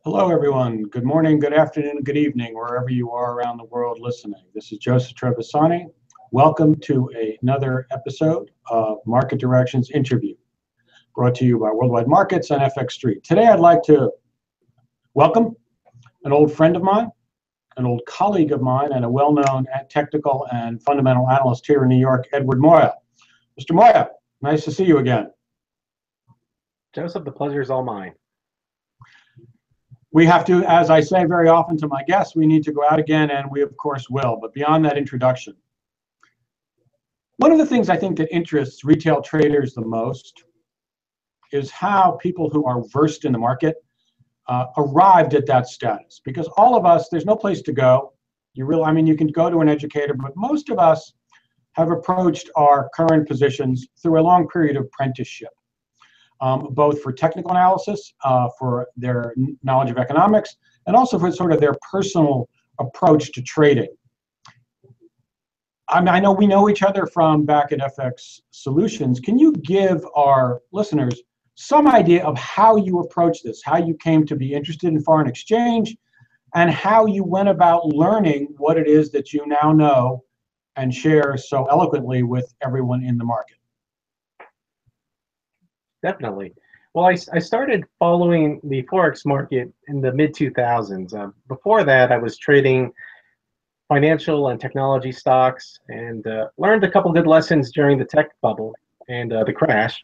Hello, everyone. Good morning, good afternoon, good evening, wherever you are around the world listening. This is Joseph Trevisani. Welcome to another episode of Market Directions Interview, brought to you by Worldwide Markets and FX Street. Today, I'd like to welcome an old friend of mine, an old colleague of mine, and a well-known technical and fundamental analyst here in New York, Ed Moya. Mr. Moya, nice to see you again. Joseph, the pleasure is all mine. We have to, as I say very often to my guests, we need to go out again, and we of course will. But beyond that introduction, one of the things I think that interests retail traders the most is how people who are versed in the market arrived at that status. Because all of us, there's no place to go. You can go to an educator, but most of us have approached our current positions through a long period of apprenticeship. Both for technical analysis, for their knowledge of economics, and also for sort of their personal approach to trading. I know we know each other from back at FX Solutions. Can you give our listeners some idea of how you approach this, how you came to be interested in foreign exchange, and how you went about learning what it is that you now know and share so eloquently with everyone in the market? Definitely. Well, I started following the forex market in the mid-2000s. Before that, I was trading financial and technology stocks and learned a couple good lessons during the tech bubble and the crash.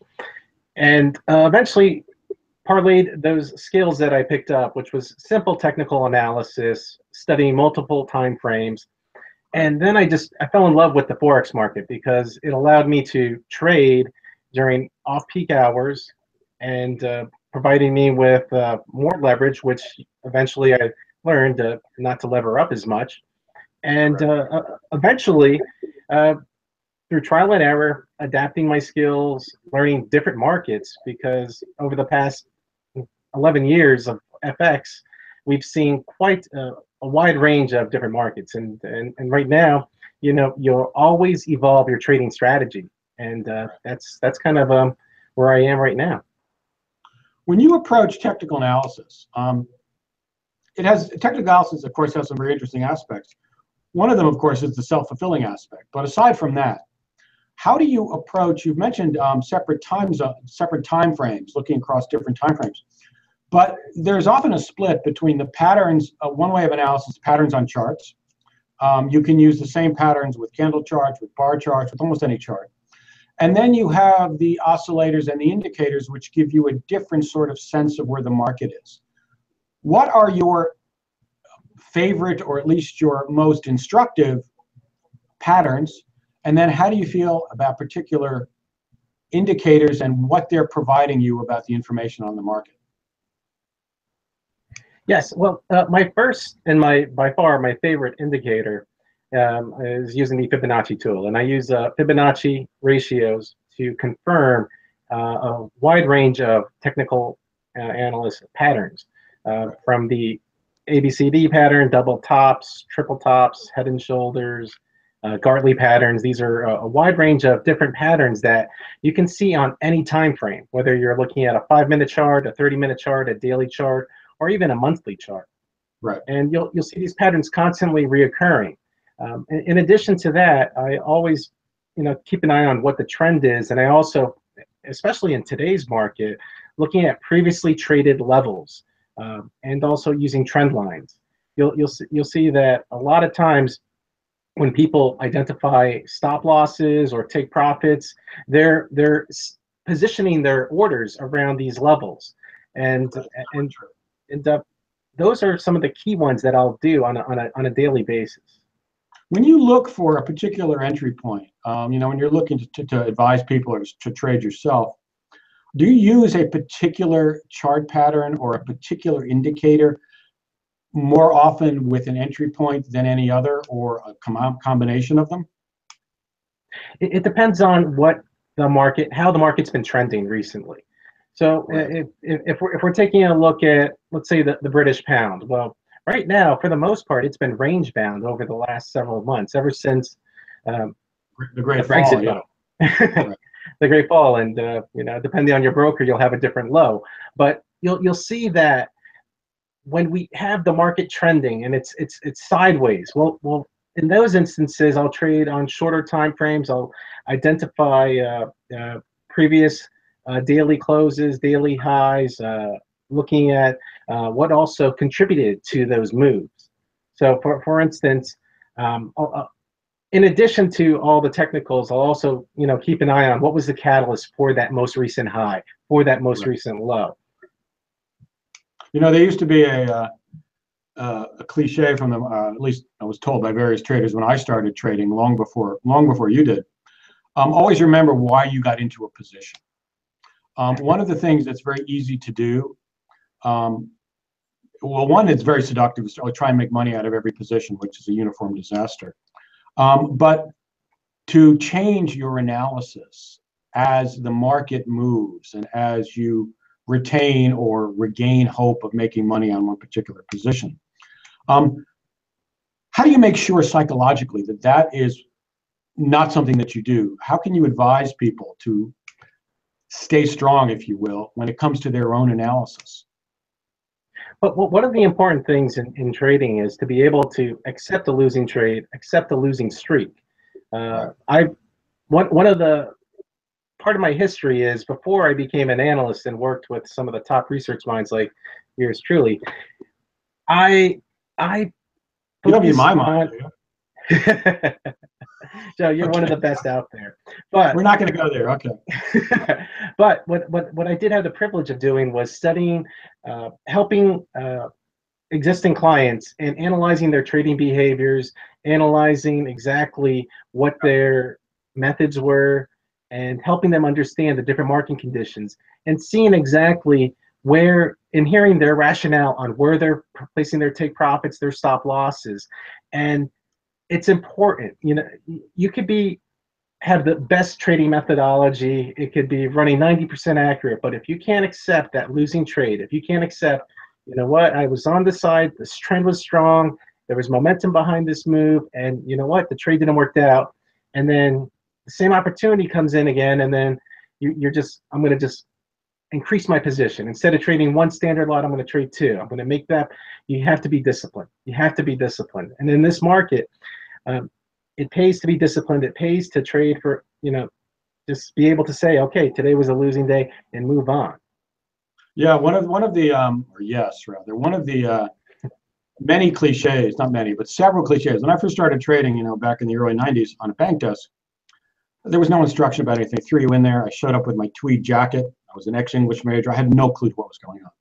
And eventually parlayed those skills that I picked up, which was simple technical analysis, studying multiple time frames. And then I fell in love with the forex market because it allowed me to trade during off-peak hours and providing me with more leverage, which eventually I learned not to lever up as much. And eventually, through trial and error, adapting my skills, learning different markets, because over the past 11 years of FX, we've seen quite a wide range of different markets. And right now, you'll always evolve your trading strategy. And that's kind of where I am right now. When you approach technical analysis, technical analysis, of course, has some very interesting aspects. One of them, of course, is the self-fulfilling aspect. But aside from that, how do you approach? You've mentioned separate time frames, looking across different time frames. But there's often a split between the patterns. One way of analysis, patterns on charts. You can use the same patterns with candle charts, with bar charts, with almost any chart. And then you have the oscillators and the indicators, which give you a different sort of sense of where the market is. What are your favorite, or at least your most instructive patterns? And then how do you feel about particular indicators and what they're providing you about the information on the market? Yes, well, my first and by far my favorite indicator is using the Fibonacci tool, and I use Fibonacci ratios to confirm a wide range of technical analyst patterns, from the ABCD pattern, double tops, triple tops, head and shoulders, Gartley patterns. These are a wide range of different patterns that you can see on any time frame, whether you're looking at a 5-minute chart, a 30-minute chart, a daily chart, or even a monthly chart. Right. And you'll see these patterns constantly reoccurring. In addition to that, I always, keep an eye on what the trend is, and I also, especially in today's market, looking at previously traded levels, and also using trend lines. You'll see that a lot of times when people identify stop losses or take profits, they're positioning their orders around these levels, and those are some of the key ones that I'll do on a daily basis. When you look for a particular entry point, when you're looking to advise people or to trade yourself, do you use a particular chart pattern or a particular indicator more often with an entry point than any other, or a combination of them? It depends on how the market's been trending recently. So right. if we're taking a look at, let's say, the British pound, well, right now, for the most part, it's been range bound over the last several months, ever since the Great Brexit Fall. Right. The Great Fall, and depending on your broker, you'll have a different low. But you'll see that when we have the market trending and it's sideways, well, in those instances, I'll trade on shorter time frames. I'll identify previous daily closes, daily highs, looking at what also contributed to those moves. So, for instance, in addition to all the technicals, I'll also keep an eye on what was the catalyst for that most recent high, for that most recent low. There used to be a cliche from them, at least I was told by various traders when I started trading, long before you did. Always remember why you got into a position. One of the things that's very easy to do, well, one, it's very seductive, is to try and make money out of every position, which is a uniform disaster. But to change your analysis as the market moves and as you retain or regain hope of making money on one particular position. How do you make sure psychologically that that is not something that you do? How can you advise people to stay strong, if you will, when it comes to their own analysis? But one of the important things in trading is to be able to accept a losing trade, accept a losing streak. Part of my history is before I became an analyst and worked with some of the top research minds like yours truly, I you don't mean my mind. So you're one of the best out there. But we're not going to go there. Okay. But what I did have the privilege of doing was studying, helping existing clients and analyzing their trading behaviors, analyzing exactly what their methods were, and helping them understand the different market conditions, and seeing exactly where, and hearing their rationale on where they're placing their take profits, their stop losses. And it's important. You could have the best trading methodology. It could be running 90% accurate, but if you can't accept that losing trade, if you can't accept, what, I was on the side, this trend was strong, there was momentum behind this move, and you know what, the trade didn't work out, and then the same opportunity comes in again, and then I'm going to just increase my position. Instead of trading one standard lot, I'm going to trade two. I'm going to make that. You have to be disciplined. You have to be disciplined. And in this market, it pays to be disciplined. It pays to trade for, just be able to say, okay, today was a losing day, and move on. Yeah, one of the many cliches, not many, but several cliches. When I first started trading, back in the early 90s on a bank desk, there was no instruction about anything. They threw you in there. I showed up with my tweed jacket. I was an ex-English major. I had no clue what was going on.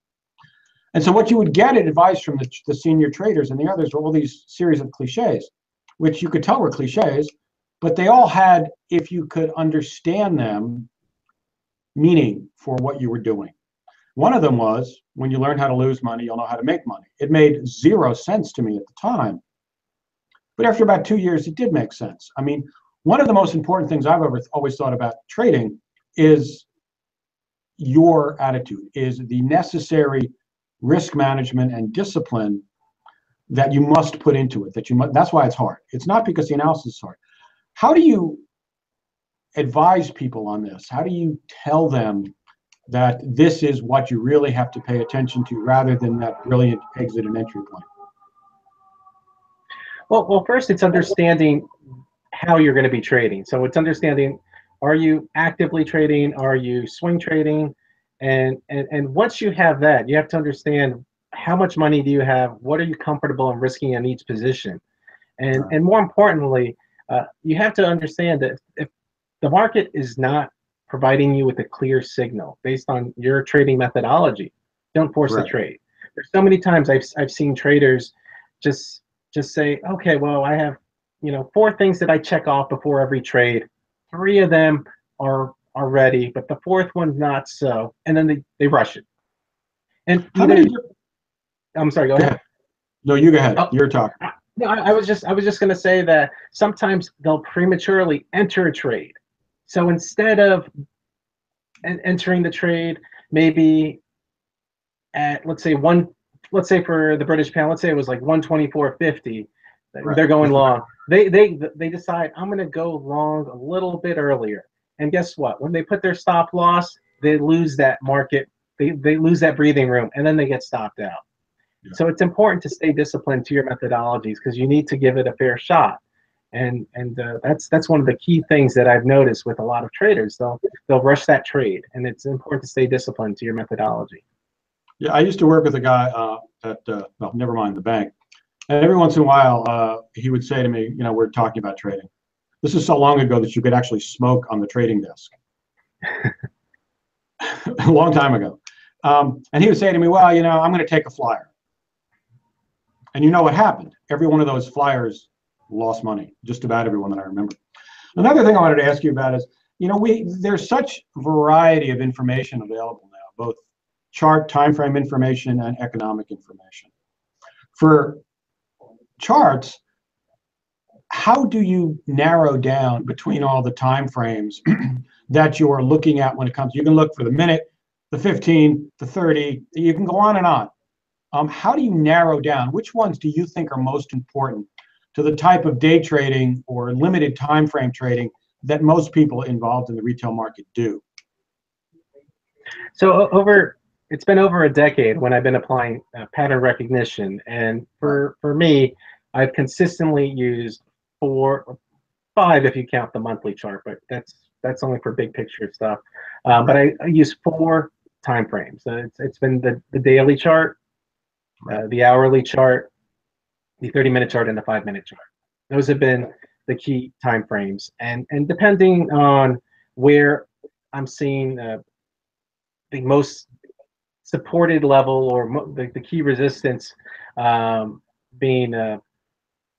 And so what you would get advice from the senior traders and the others were all these series of cliches, which you could tell were cliches, but they all had, if you could understand them, meaning for what you were doing. One of them was, when you learn how to lose money, you'll know how to make money. It made zero sense to me at the time. But after about 2 years, it did make sense. I mean, one of the most important things I've always thought about trading is your attitude, is the necessary risk management and discipline that you must put into it. That's why it's hard. It's not because the analysis is hard. How do you advise people on this? How do you tell them that this is what you really have to pay attention to, rather than that brilliant exit and entry point? Well, first it's understanding how you're going to be trading. So it's understanding, are you actively trading? Are you swing trading? And once you have that, you have to understand how much money do you have? What are you comfortable in risking in each position? And more importantly, you have to understand that if the market is not providing you with a clear signal based on your trading methodology, don't force the trade. There's so many times I've seen traders just say, okay, well, I have 4 things that I check off before every trade. 3 of them are ready, but the 4th one's not so, and then they rush it. And I'm sorry, go ahead. No, you go ahead. You're talking. No, I was just going to say that sometimes they'll prematurely enter a trade. So instead of entering the trade, maybe at let's say for the British pound, let's say it was like 124.50. They're going long. They decide, I'm going to go long a little bit earlier. And guess what? When they put their stop loss, they lose that market. They lose that breathing room, and then they get stopped out. So it's important to stay disciplined to your methodologies because you need to give it a fair shot. And that's one of the key things that I've noticed with a lot of traders. They'll rush that trade, and it's important to stay disciplined to your methodology. Yeah, I used to work with a guy at well, never mind the bank, and every once in a while he would say to me, you know, we're talking about trading. This is so long ago that you could actually smoke on the trading desk. A long time ago, and he would say to me, well, you know, I'm going to take a flyer. And you know what happened? Every one of those flyers lost money, just about everyone that I remember. Another thing I wanted to ask you about is, you know, there's such variety of information available now, both chart, time frame information, and economic information. For charts, how do you narrow down between all the time frames that you are looking at when it comes? You can look for the minute, the 15, the 30, you can go on and on. How do you narrow down? Which ones do you think are most important to the type of day trading or limited time frame trading that most people involved in the retail market do? So it's been over a decade when I've been applying pattern recognition, and for me, I've consistently used 4 or 5 if you count the monthly chart, but that's only for big picture stuff. But I use 4 time frames. It's been the daily chart, the hourly chart, the 30-minute chart, and the 5-minute chart. Those have been the key time frames, and depending on where I'm seeing the most supported level or the key resistance being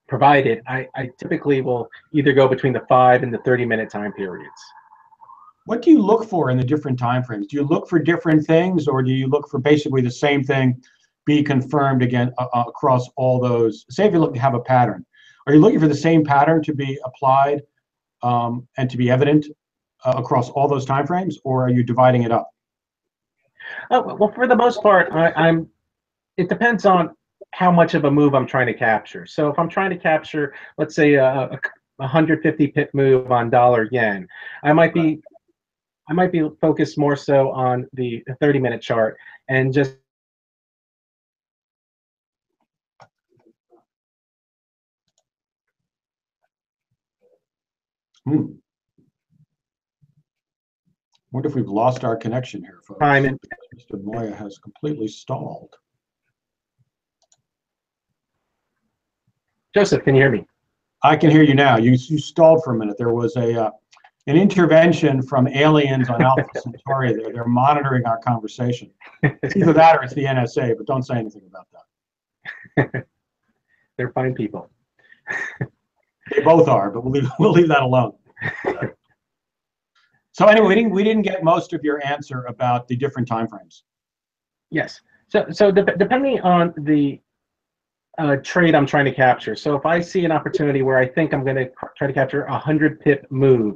provided, I typically will either go between the 5 and the 30-minute time periods. What do you look for in the different time frames? Do you look for different things, or do you look for basically the same thing be confirmed again across all those? Say if you look to have a pattern, are you looking for the same pattern to be applied and to be evident across all those time frames, or are you dividing it up? Well, for the most part, it depends on how much of a move I'm trying to capture. So if I'm trying to capture, let's say, a 150 pip move on dollar yen, I might be focused more so on the 30-minute chart and just Wonder if we've lost our connection here, folks. time. Mr. Moya has completely stalled. Joseph, can you hear me? I can hear you now. You stalled for a minute. There was an intervention from aliens on Alpha Centauri. They're monitoring our conversation. It's either that or it's the NSA, but don't say anything about that. They're fine people. They both are, but we'll leave that alone. So anyway, we didn't get most of your answer about the different time frames. Yes. So depending on the trade I'm trying to capture. So if I see an opportunity where I think I'm going to try to capture a 100 pip move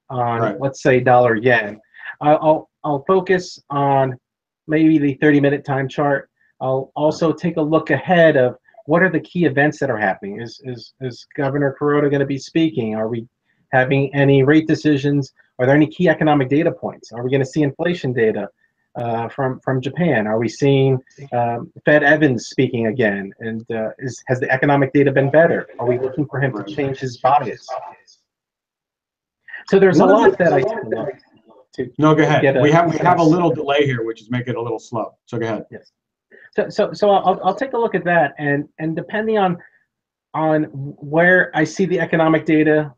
on, let's say, dollar yen, I'll focus on maybe the 30-minute time chart. I'll also take a look ahead of what are the key events that are happening. Is Governor Kuroda going to be speaking? Are we having any rate decisions? Are there any key economic data points? Are we going to see inflation data from Japan? Are we seeing Fed Evans speaking again? And has the economic data been better? Are we looking for him to change his bias? So there's a lot that I take a look to. No, go ahead. We have a little delay here, which is making it a little slow. So go ahead. Yes. So I'll take a look at that, and depending on where I see the economic data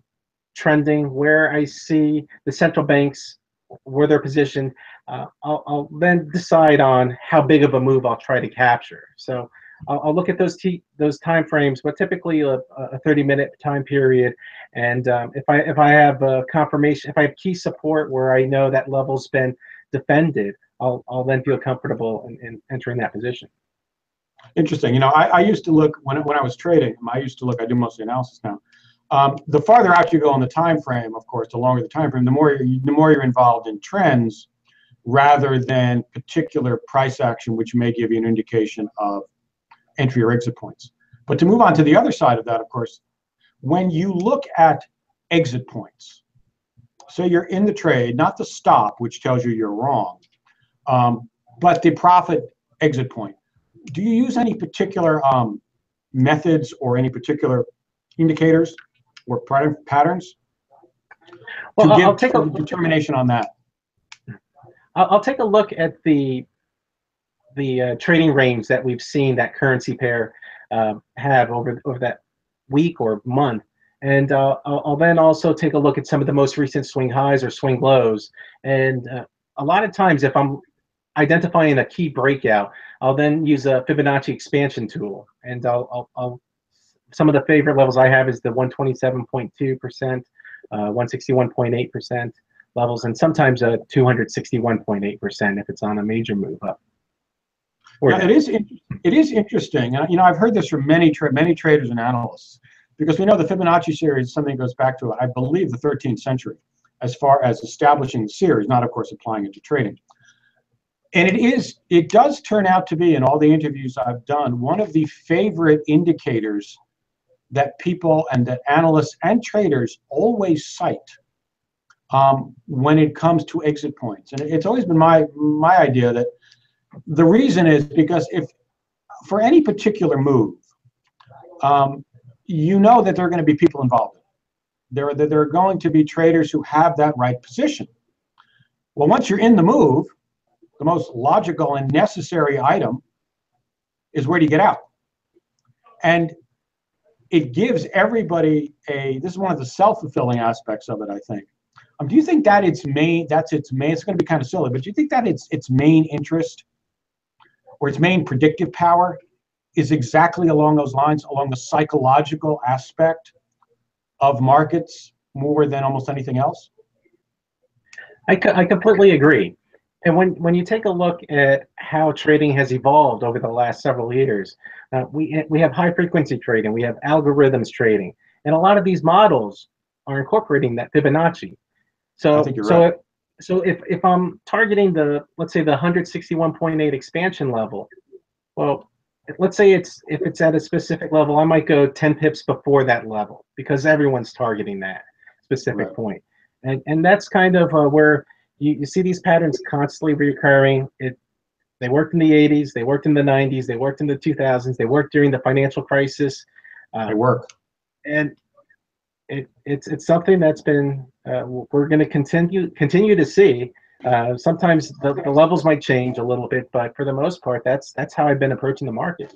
trending, where I see the central banks, where they're positioned, I'll then decide on how big of a move I'll try to capture. So I'll look at those time frames, but typically a 30-minute time period. And if I have confirmation, if I have key support where I know that level's been defended, I'll then feel comfortable in entering that position. Interesting. You know, I used to look when I was trading. I do mostly analysis now. The farther out you go on the time frame, of course, the longer the time frame, the more you're involved in trends rather than particular price action, which may give you an indication of entry or exit points. But to move on to the other side of that, of course, when you look at exit points, so you're in the trade, not the stop, which tells you you're wrong, but the profit exit point. do you use any particular methods or any particular indicators or patterns Well, to I'll give take a determination on that? I'll take a look at the trading range that we've seen that currency pair have over that week or month, and I'll then also take a look at some of the most recent swing highs or swing lows. And a lot of times, if I'm identifying a key breakout, I'll then use a Fibonacci expansion tool, and I'll some of the favorite levels I have is the 127.2%, 161.8% levels, and sometimes a 261.8% if it's on a major move up. Yeah, it is interesting. You know, I've heard this from many traders and analysts, because we know the Fibonacci series is something that goes back to, I believe, the 13th century, as far as establishing the series, not of course applying it to trading. And it does turn out to be, in all the interviews I've done, one of the favorite indicators that people and that analysts and traders always cite when it comes to exit points. And it's always been my idea that the reason is because if for any particular move, you know that there are going to be people involved in it. There are going to be traders who have that right position. Well, once you're in the move, the most logical and necessary item is, where do you get out? And it gives everybody this is one of the self-fulfilling aspects of it, I think. Do you think that it's going to be kind of silly, but do you think that its main interest or its main predictive power is exactly along those lines, along the psychological aspect of markets more than almost anything else? I completely agree. And when you take a look at how trading has evolved over the last several years, we have high frequency trading, we have algorithms trading, and a lot of these models are incorporating that Fibonacci. So, I think you're right. So if I'm targeting let's say the 161.8 expansion level, well, let's say if it's at a specific level, I might go 10 pips before that level, because everyone's targeting that specific point. And that's kind of where you see these patterns constantly recurring. They worked in the 80s, they worked in the 90s, they worked in the 2000s, they worked during the financial crisis. They work. And it's something that's been we're going to continue to see. Sometimes the levels might change a little bit, but for the most part, that's how I've been approaching the market.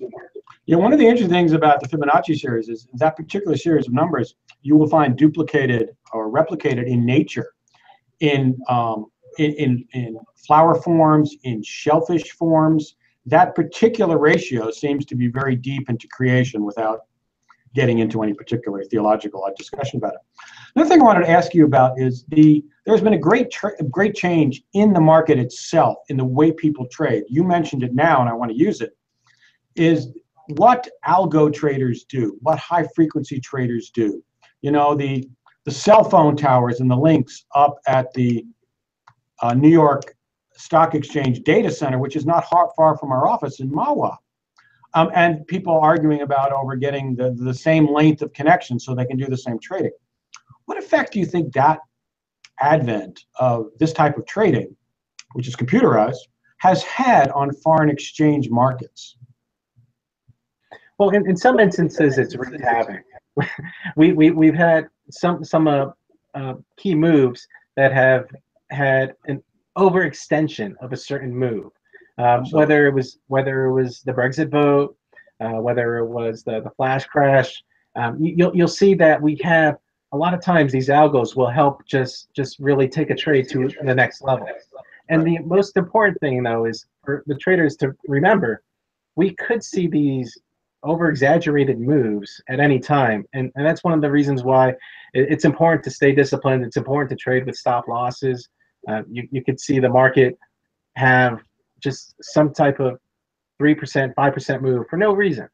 Yeah, one of the interesting things about the Fibonacci series is that particular series of numbers you will find duplicated or replicated in nature, in flower forms, in shellfish forms. That particular ratio seems to be very deep into creation without getting into any particular theological discussion about it. Another thing I wanted to ask you about is there's been a great change in the market itself, in the way people trade. You mentioned it now, and I want to use it, is what algo traders do, what high frequency traders do. You know, the cell phone towers and the links up at the New York Stock Exchange data center, which is not far from our office in Mahwah. And people arguing about over getting the same length of connection so they can do the same trading. What effect do you think that advent of this type of trading, which is computerized, has had on foreign exchange markets? Well, in some instances, it's wreaked havoc. We've had some key moves that have had an overextension of a certain move. Whether it was the Brexit vote, whether it was the flash crash, you'll see that we have a lot of times these algos will help just really take a trade to the next level. And the most important thing, though, is for the traders to remember, we could see these over-exaggerated moves at any time, and that's one of the reasons why it's important to stay disciplined. It's important to trade with stop losses. You could see the market have just some type of 3%, 5% move for no reason.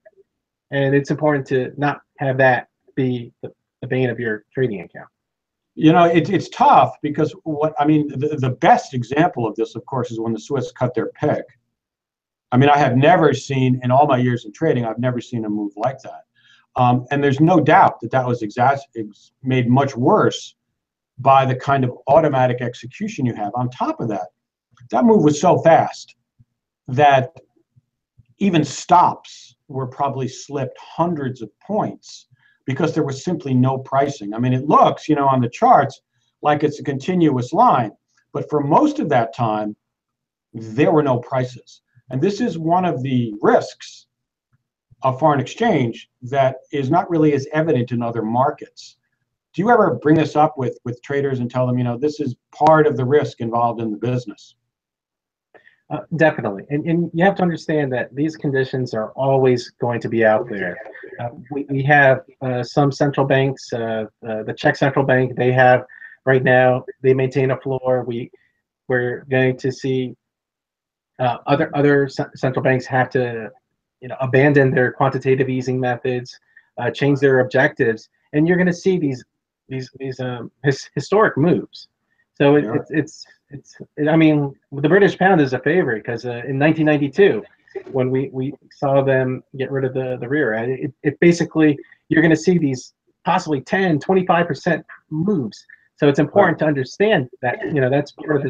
And it's important to not have that be the bane of your trading account. You know, it's tough because the best example of this, of course, is when the Swiss cut their peg. I mean, I have never seen, in all my years in trading, I've never seen a move like that. And there's no doubt that was made much worse by the kind of automatic execution you have. On top of that, that move was so fast that even stops were probably slipped hundreds of points because there was simply no pricing. I mean, it looks, on the charts like it's a continuous line, but for most of that time, there were no prices. And this is one of the risks of foreign exchange that is not really as evident in other markets. Do you ever bring this up with traders and tell them, this is part of the risk involved in the business? Definitely. And you have to understand that these conditions are always going to be out there. We have some central banks, the Czech central bank, they have right now, they maintain a floor. We're going to see other central banks have to abandon their quantitative easing methods, change their objectives, and you're going to see these historic moves. So it's I mean, the British pound is a favorite because in 1992, when we saw them get rid of the rear, it basically, you're going to see these possibly 10, 25% moves. So it's important to understand that that's part of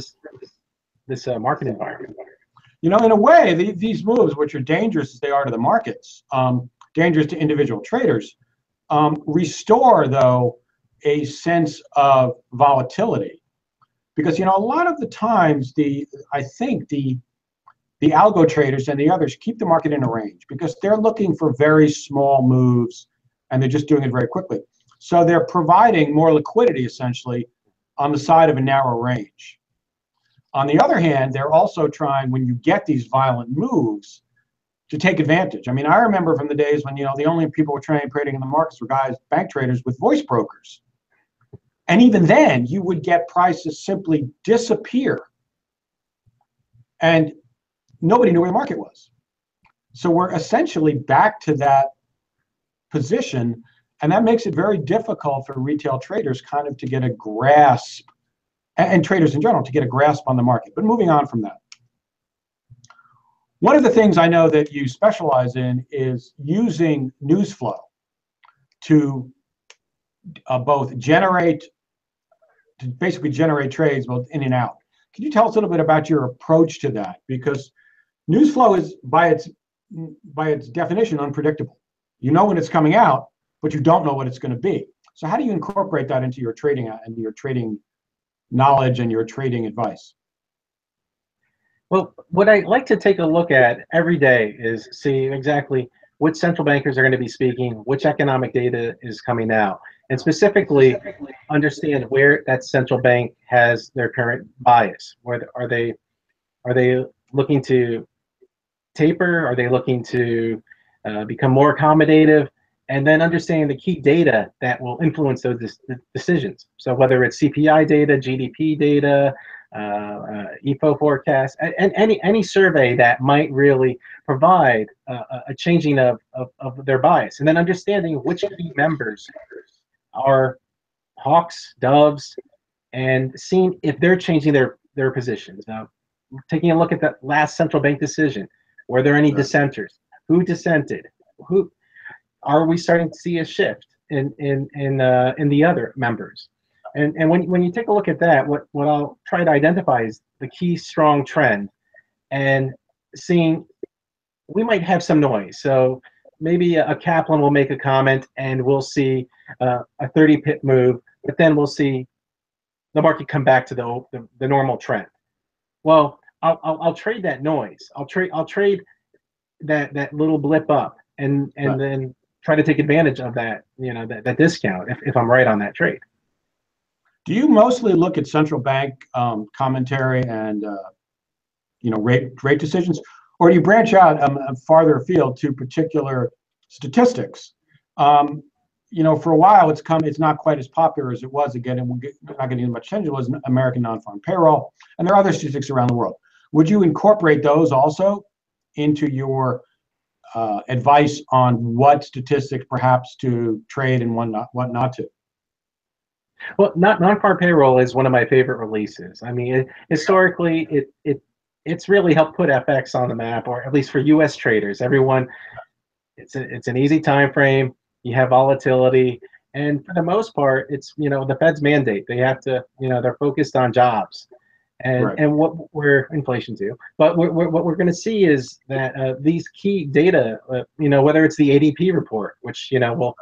this market environment. In a way, these moves, which are dangerous as they are to the markets, dangerous to individual traders, restore, though, a sense of volatility. Because, a lot of the times, I think the algo traders and the others keep the market in a range because they're looking for very small moves and they're just doing it very quickly. So they're providing more liquidity, essentially, on the side of a narrow range. On the other hand, they're also trying, when you get these violent moves, to take advantage. I mean, I remember from the days when, the only people were trading in the markets were guys, bank traders with voice brokers. And even then, you would get prices simply disappear. And nobody knew where the market was. So we're essentially back to that position. And that makes it very difficult for retail traders kind of to get a grasp, and traders in general, to get a grasp on the market. But moving on from that. One of the things I know that you specialize in is using news flow to basically generate trades both in and out. Can you tell us a little bit about your approach to that? Because news flow is, by its definition, unpredictable. You know when it's coming out, but you don't know what it's going to be. So how do you incorporate that into your trading and your trading knowledge and your trading advice? Well, what I like to take a look at every day is see exactly which central bankers are going to be speaking, which economic data is coming out, and specifically understand where that central bank has their current bias. Where are they looking to taper? Are they looking to become more accommodative? And then understanding the key data that will influence those decisions. So whether it's CPI data, GDP data, EFO forecast, and any survey that might really provide a changing of their bias, and then understanding which key members are hawks, doves, and seeing if they're changing their positions. Now, taking a look at that last central bank decision, were there any dissenters? Who dissented? Who are we starting to see a shift in the other members? And when you take a look at that, what I'll try to identify is the key strong trend, and seeing we might have some noise. So maybe a Kaplan will make a comment, and we'll see a 30-pip move, but then we'll see the market come back to the normal trend. Well, I'll trade that noise. I'll trade that little blip up, and then try to take advantage of that that discount if I'm right on that trade. Do you mostly look at central bank commentary and rate decisions, or do you branch out farther afield to particular statistics? For a while it's not quite as popular as it was. Again, and we're not getting much attention. It was American non-farm payroll, and there are other statistics around the world. Would you incorporate those also into your advice on what statistics perhaps to trade and what not to? Well, non-farm payroll is one of my favorite releases. I mean, historically, it's really helped put FX on the map, or at least for U.S. traders. Everyone, it's an easy time frame. You have volatility, and for the most part, it's the Fed's mandate. They have to, they're focused on jobs, And Right. and what we're inflation too, but what we're going to see is that these key data, whether it's the ADP report, which will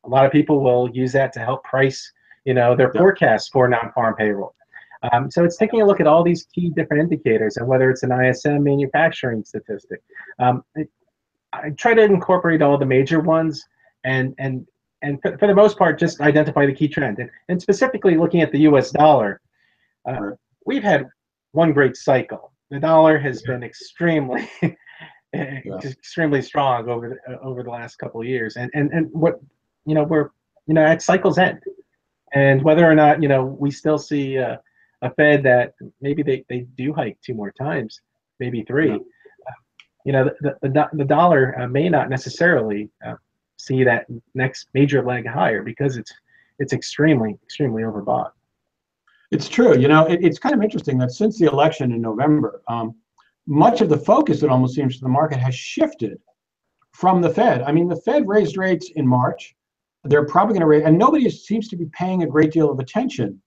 a lot of people will use that to help price their Yep. forecasts for non-farm payroll. So it's taking a look at all these key different indicators, and whether it's an ISM manufacturing statistic. I try to incorporate all the major ones, and for the most part, just identify the key trend. And specifically looking at the U.S. dollar, Right. we've had one great cycle. The dollar has been extremely, extremely strong over the last couple of years, and what we're at cycle's end, and whether or not we still see a Fed that maybe they do hike 2 more times, maybe 3. The dollar may not necessarily see that next major leg higher because it's extremely overbought. It's true. It's kind of interesting that since the election in November, much of the focus, it almost seems, to the market has shifted from the Fed. I mean, the Fed raised rates in March. They're probably going to raise, and nobody seems to be paying a great deal of attention.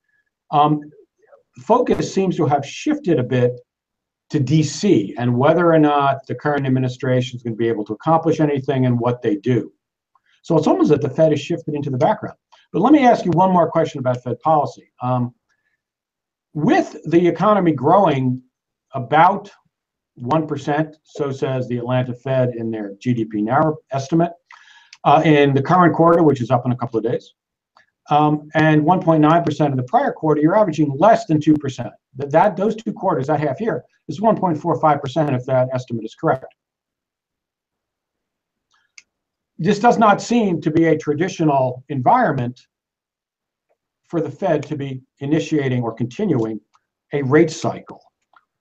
Focus seems to have shifted a bit to DC and whether or not the current administration is going to be able to accomplish anything and what they do. So it's almost that the Fed has shifted into the background. But let me ask you one more question about Fed policy. With the economy growing about 1%, so says the Atlanta Fed in their GDP now estimate, in the current quarter, which is up in a couple of days, and 1.9% in the prior quarter, you're averaging less than 2%. Those 2 quarters, that half year, is 1.45% if that estimate is correct. This does not seem to be a traditional environment for the Fed to be initiating or continuing a rate cycle.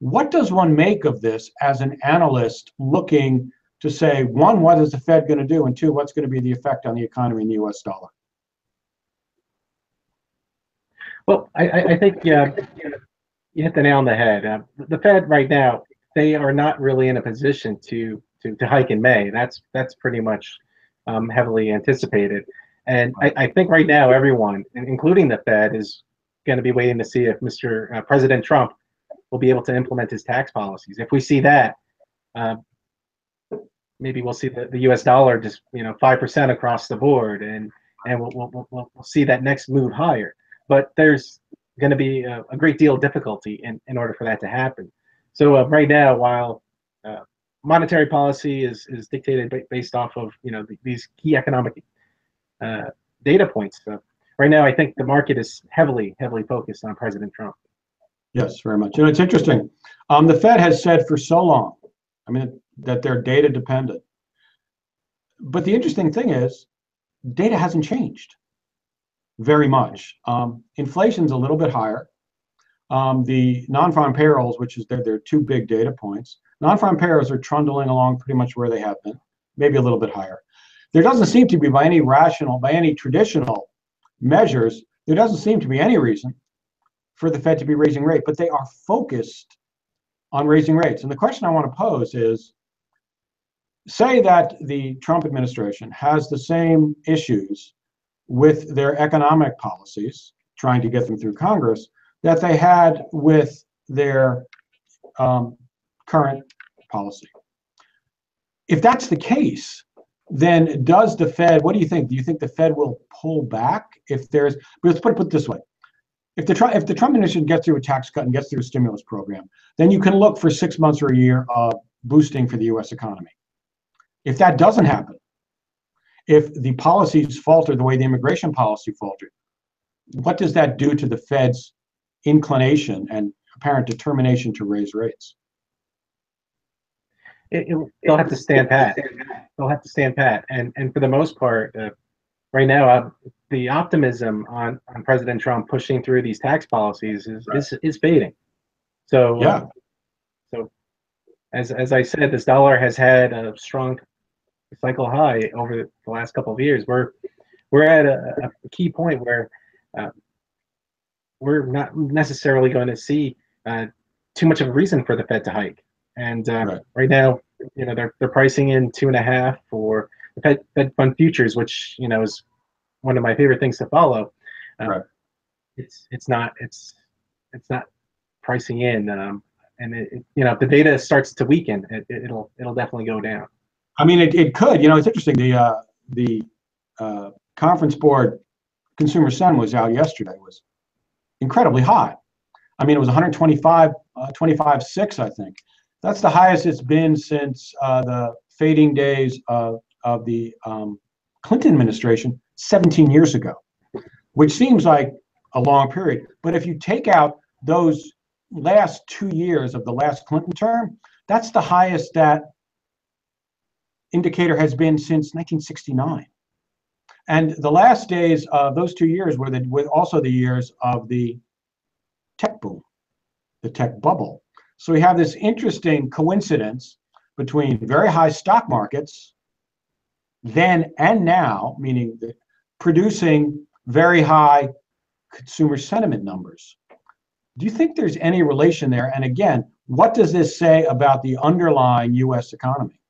What does one make of this as an analyst looking to say, 1, what is the Fed going to do, and 2, what's going to be the effect on the economy and the US dollar? Well, I think you hit the nail on the head. The Fed right now, they are not really in a position to hike in May. That's pretty much heavily anticipated. And I think right now everyone, including the Fed, is going to be waiting to see if Mr. President Trump will be able to implement his tax policies. If we see that, maybe we'll see the U.S. dollar just 5% across the board, and we'll see that next move higher. But there's going to be a great deal of difficulty in order for that to happen. So right now, while monetary policy is dictated based off of these key economic data points, right now I think the market is heavily focused on President Trump. Yes, very much. It's interesting. The Fed has said for so long, that they're data dependent. But the interesting thing is, data hasn't changed very much. Inflation's a little bit higher. The non-farm payrolls, which is their 2 big data points, non-farm payrolls are trundling along pretty much where they have been, maybe a little bit higher. There doesn't seem to be, by any traditional measures, there doesn't seem to be any reason for the Fed to be raising rates, but they are focused on raising rates. And the question I want to pose is, say that the Trump administration has the same issues with their economic policies, trying to get them through Congress, that they had with their current policy. If that's the case, then does the Fed, what do you think? Do you think the Fed will pull back if there's, let's put it this way. If the Trump administration gets through a tax cut and gets through a stimulus program, then you can look for 6 months or a year of boosting for the US economy. If that doesn't happen, if the policies falter the way the immigration policy faltered, what does that do to the Fed's inclination and apparent determination to raise rates? They'll have to stand pat. They'll have to stand pat. And for the most part, right now, the optimism on President Trump pushing through these tax policies is fading. So yeah. So as I said, this dollar has had a strong cycle high over the last couple of years. We're at a key point where we're not necessarily going to see too much of a reason for the Fed to hike. And right now, they're pricing in 2.5 for the Fed fund futures, which is one of my favorite things to follow. It's not pricing in. And if the data starts to weaken, it'll definitely go down. I mean, it could. It's interesting. The Conference Board consumer sentiment was out yesterday. Was incredibly high. I mean, it was 125.6, I think. That's the highest it's been since the fading days of the Clinton administration 17 years ago, which seems like a long period. But if you take out those last 2 years of the last Clinton term, that's the highest that indicator has been since 1969. And the last days of those 2 years were also the years of the tech boom, the tech bubble. So we have this interesting coincidence between very high stock markets then and now, meaning producing very high consumer sentiment numbers. Do you think there's any relation there? And again, what does this say about the underlying U.S. economy?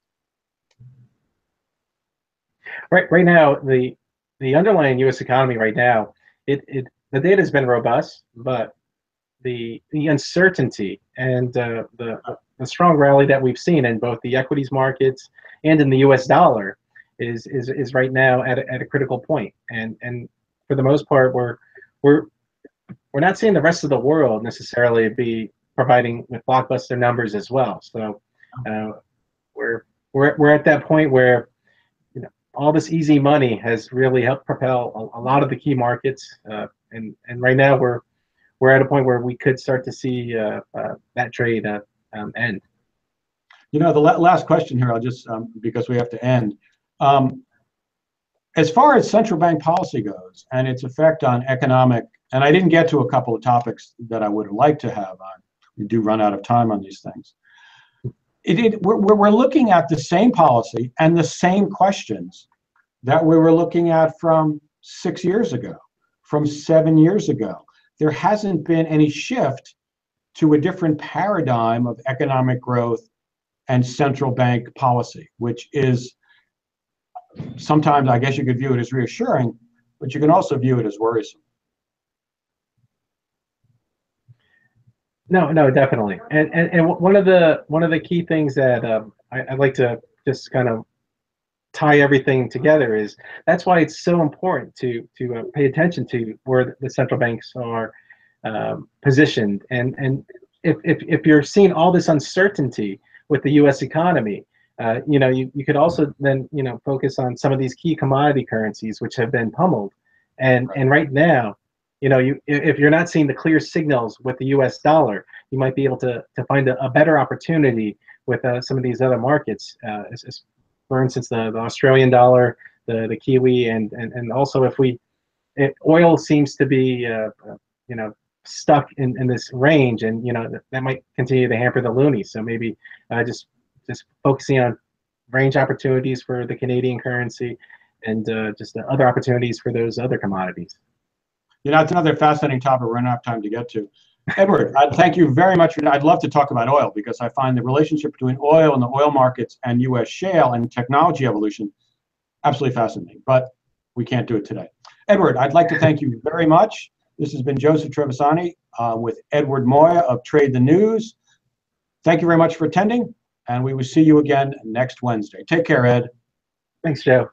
Right now, the underlying U.S. economy right now, the data has been robust, but the uncertainty and the strong rally that we've seen in both the equities markets and in the U.S. dollar is right now at a critical point. And for the most part, we're not seeing the rest of the world necessarily be providing with blockbuster numbers as well. So we're at that point where all this easy money has really helped propel a lot of the key markets, and right now we're at a point where we could start to see that trade end. The last question here, I'll just because we have to end. As far as central bank policy goes and its effect on economic, and I didn't get to a couple of topics that I would have liked to have on. We do run out of time on these things. We're looking at the same policy and the same questions that we were looking at from 6 years ago, from 7 years ago. There hasn't been any shift to a different paradigm of economic growth and central bank policy, which is sometimes, I guess you could view it as reassuring, but you can also view it as worrisome. No, definitely. And one of the key things that I'd like to just kind of tie everything together is that's why it's so important to pay attention to where the central banks are positioned. And if you're seeing all this uncertainty with the U.S. economy, you could also then focus on some of these key commodity currencies which have been pummeled, and right now, if you're not seeing the clear signals with the U.S. dollar, you might be able to find a better opportunity with some of these other markets. For instance, the Australian dollar, the Kiwi, and also if oil seems to be stuck in this range, and that might continue to hamper the loonie. So maybe just focusing on range opportunities for the Canadian currency, and just the other opportunities for those other commodities. It's another fascinating topic we're going to have time to get to. Edward, thank you very much. I'd love to talk about oil because I find the relationship between oil and the oil markets and U.S. shale and technology evolution absolutely fascinating, but we can't do it today. Edward, I'd like to thank you very much. This has been Joseph Trevisani with Edward Moya of Trade the News. Thank you very much for attending, and we will see you again next Wednesday. Take care, Ed. Thanks, Joe.